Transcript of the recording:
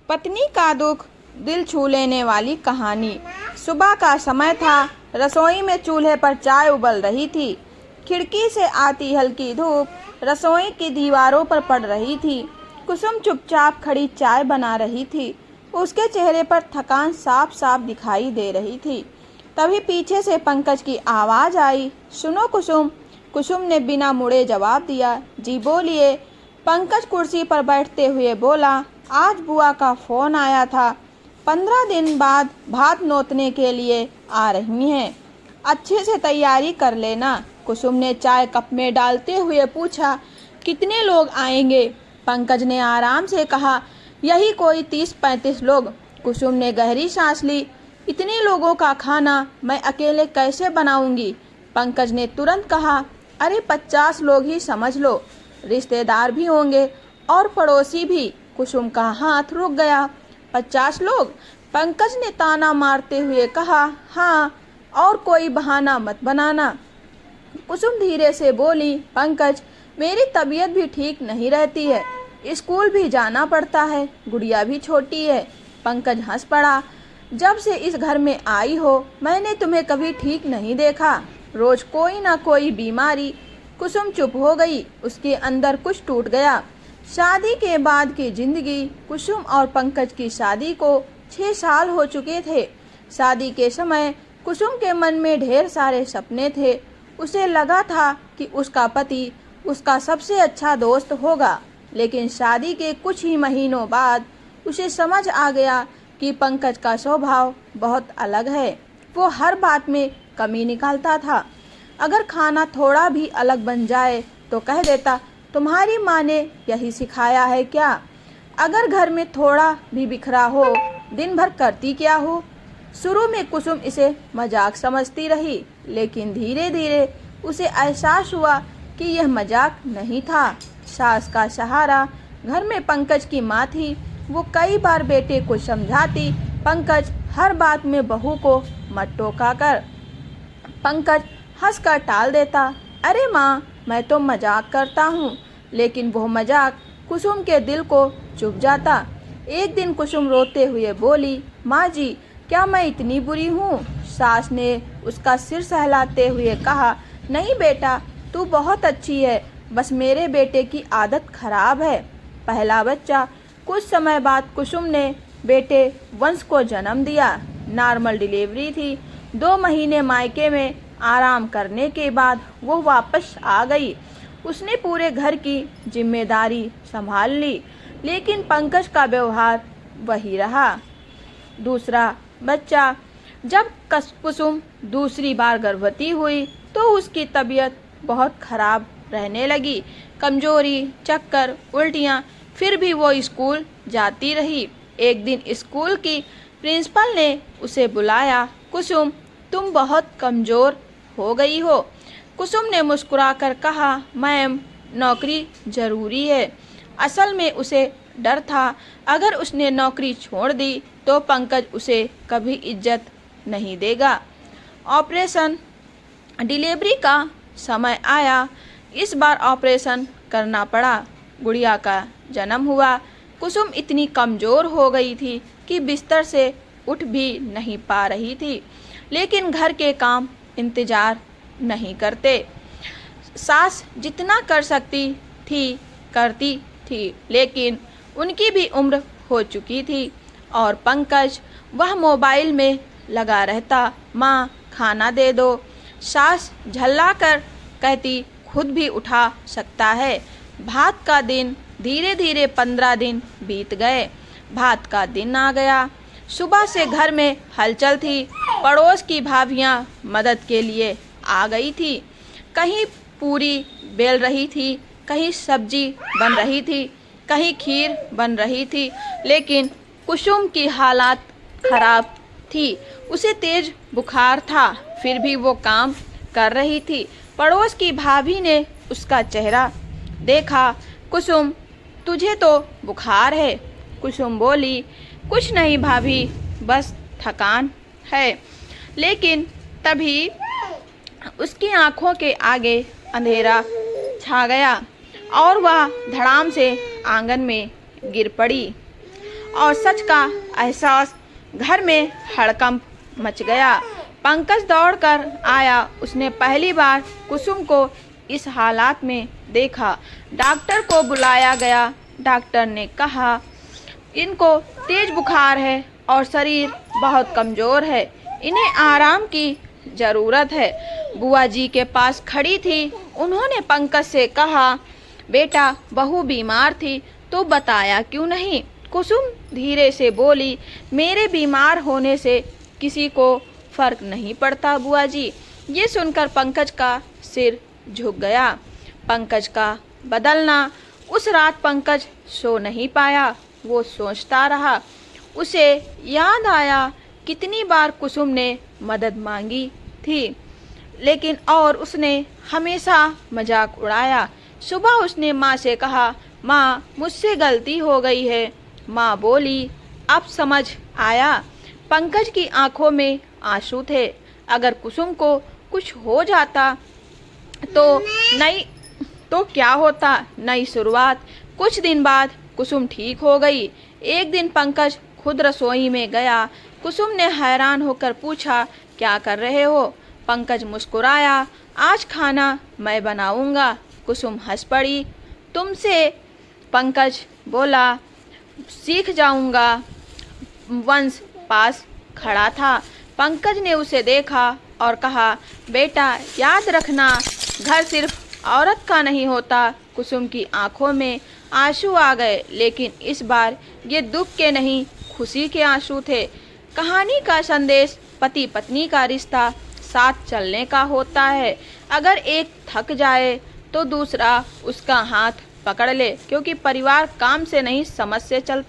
पत्नी का दुख दिल छू लेने वाली कहानी। सुबह का समय था। रसोई में चूल्हे पर चाय उबल रही थी। खिड़की से आती हल्की धूप रसोई की दीवारों पर पड़ रही थी। कुसुम चुपचाप खड़ी चाय बना रही थी। उसके चेहरे पर थकान साफ साफ दिखाई दे रही थी। तभी पीछे से पंकज की आवाज़ आई, सुनो कुसुम। कुसुम ने बिना मुड़े जवाब दिया, जी बोलिए। पंकज कुर्सी पर बैठते हुए बोला, आज बुआ का फ़ोन आया था। 15 दिन बाद भात नोतने के लिए आ रही हैं। अच्छे से तैयारी कर लेना। कुसुम ने चाय कप में डालते हुए पूछा, कितने लोग आएंगे? पंकज ने आराम से कहा, यही कोई 30-35 लोग। कुसुम ने गहरी सांस ली। इतने लोगों का खाना मैं अकेले कैसे बनाऊंगी? पंकज ने तुरंत कहा, अरे 50 लोग ही समझ लो, रिश्तेदार भी होंगे और पड़ोसी भी। कुसुम का हाथ रुक गया। 50 लोग? पंकज ने ताना मारते हुए कहा, हाँ, और कोई बहाना मत बनाना। कुसुम धीरे से बोली, पंकज, मेरी तबीयत भी ठीक नहीं रहती है, स्कूल भी जाना पड़ता है, गुड़िया भी छोटी है। पंकज हंस पड़ा, जब से इस घर में आई हो मैंने तुम्हें कभी ठीक नहीं देखा, रोज कोई ना कोई बीमारी। कुसुम चुप हो गई। उसके अंदर कुछ टूट गया। शादी के बाद की जिंदगी। कुसुम और पंकज की शादी को 6 साल हो चुके थे। शादी के समय कुसुम के मन में ढेर सारे सपने थे। उसे लगा था कि उसका पति उसका सबसे अच्छा दोस्त होगा, लेकिन शादी के कुछ ही महीनों बाद उसे समझ आ गया कि पंकज का स्वभाव बहुत अलग है। वो हर बात में कमी निकालता था। अगर खाना थोड़ा भी अलग बन जाए तो कह देता, तुम्हारी माँ ने यही सिखाया है क्या? अगर घर में थोड़ा भी बिखरा हो, दिन भर करती क्या हो? शुरू में कुसुम इसे मजाक समझती रही, लेकिन धीरे धीरे उसे एहसास हुआ कि यह मजाक नहीं था। सास का सहारा घर में पंकज की माँ थी। वो कई बार बेटे को समझाती, पंकज हर बात में बहू को मत टोका कर। पंकज हंस कर टाल देता, अरे माँ, मैं तो मजाक करता हूँ। लेकिन वो मजाक कुसुम के दिल को चुभ जाता। एक दिन कुसुम रोते हुए बोली, माँ जी, क्या मैं इतनी बुरी हूँ? सास ने उसका सिर सहलाते हुए कहा, नहीं बेटा, तू बहुत अच्छी है, बस मेरे बेटे की आदत खराब है। पहला बच्चा। कुछ समय बाद कुसुम ने बेटे वंश को जन्म दिया। नॉर्मल डिलीवरी थी। 2 महीने मायके में आराम करने के बाद वो वापस आ गई। उसने पूरे घर की जिम्मेदारी संभाल ली, लेकिन पंकज का व्यवहार वही रहा। दूसरा बच्चा। जब कुसुम दूसरी बार गर्भवती हुई तो उसकी तबीयत बहुत खराब रहने लगी। कमजोरी, चक्कर, उल्टियाँ। फिर भी वो स्कूल जाती रही। एक दिन स्कूल की प्रिंसिपल ने उसे बुलाया, कुसुम, तुम बहुत कमज़ोर हो गई हो। कुसुम ने मुस्कुराकर कहा, मैम, नौकरी ज़रूरी है। असल में उसे डर था, अगर उसने नौकरी छोड़ दी तो पंकज उसे कभी इज्जत नहीं देगा। ऑपरेशन। डिलीवरी का समय आया। इस बार ऑपरेशन करना पड़ा। गुड़िया का जन्म हुआ। कुसुम इतनी कमज़ोर हो गई थी कि बिस्तर से उठ भी नहीं पा रही थी, लेकिन घर के काम इंतज़ार नहीं करते। सास जितना कर सकती थी करती थी, लेकिन उनकी भी उम्र हो चुकी थी। और पंकज, वह मोबाइल में लगा रहता, माँ, खाना दे दो। सास झल्ला कर कहती, खुद भी उठा सकता है। भात का दिन। धीरे धीरे 15 दिन बीत गए। भात का दिन आ गया। सुबह से घर में हलचल थी। पड़ोस की भाभियाँ मदद के लिए आ गई थी। कहीं पूरी बेल रही थी, कहीं सब्जी बन रही थी, कहीं खीर बन रही थी, लेकिन कुसुम की हालत खराब थी। उसे तेज बुखार था, फिर भी वो काम कर रही थी। पड़ोस की भाभी ने उसका चेहरा देखा, कुसुम, तुझे तो बुखार है। कुसुम बोली, कुछ नहीं भाभी, बस थकान है। लेकिन तभी उसकी आंखों के आगे अंधेरा छा गया और वह धड़ाम से आंगन में गिर पड़ी। और सच का एहसास घर में हड़कंप मच गया। पंकज दौड़कर आया। उसने पहली बार कुसुम को इस हालात में देखा। डॉक्टर को बुलाया गया। डॉक्टर ने कहा, इनको तेज बुखार है और शरीर बहुत कमज़ोर है, इन्हें आराम की ज़रूरत है। बुआ जी के पास खड़ी थी। उन्होंने पंकज से कहा, बेटा बहू बीमार थी तो बताया क्यों नहीं? कुसुम धीरे से बोली, मेरे बीमार होने से किसी को फर्क नहीं पड़ता बुआ जी। ये सुनकर पंकज का सिर झुक गया। पंकज का बदलना। उस रात पंकज सो नहीं पाया। वो सोचता रहा। उसे याद आया कितनी बार कुसुम ने मदद मांगी थी, लेकिन और उसने हमेशा मजाक उड़ाया। सुबह उसने माँ से कहा, माँ मुझसे गलती हो गई है। माँ बोली, अब समझ आया? पंकज की आंखों में आंसू थे। अगर कुसुम को कुछ हो जाता तो क्या होता? नई शुरुआत। कुछ दिन बाद कुसुम ठीक हो गई। एक दिन पंकज खुद रसोई में गया। कुसुम ने हैरान होकर पूछा, क्या कर रहे हो? पंकज मुस्कुराया, आज खाना मैं बनाऊंगा। कुसुम हंस पड़ी, तुमसे? पंकज बोला, सीख जाऊंगा। वंश पास खड़ा था। पंकज ने उसे देखा और कहा, बेटा याद रखना, घर सिर्फ औरत का नहीं होता। कुसुम की आंखों में आंसू आ गए, लेकिन इस बार ये दुख के नहीं, खुशी के आंसू थे। कहानी का संदेश, पति पत्नी का रिश्ता साथ चलने का होता है। अगर एक थक जाए तो दूसरा उसका हाथ पकड़ ले, क्योंकि परिवार काम से नहीं समझ से चलता।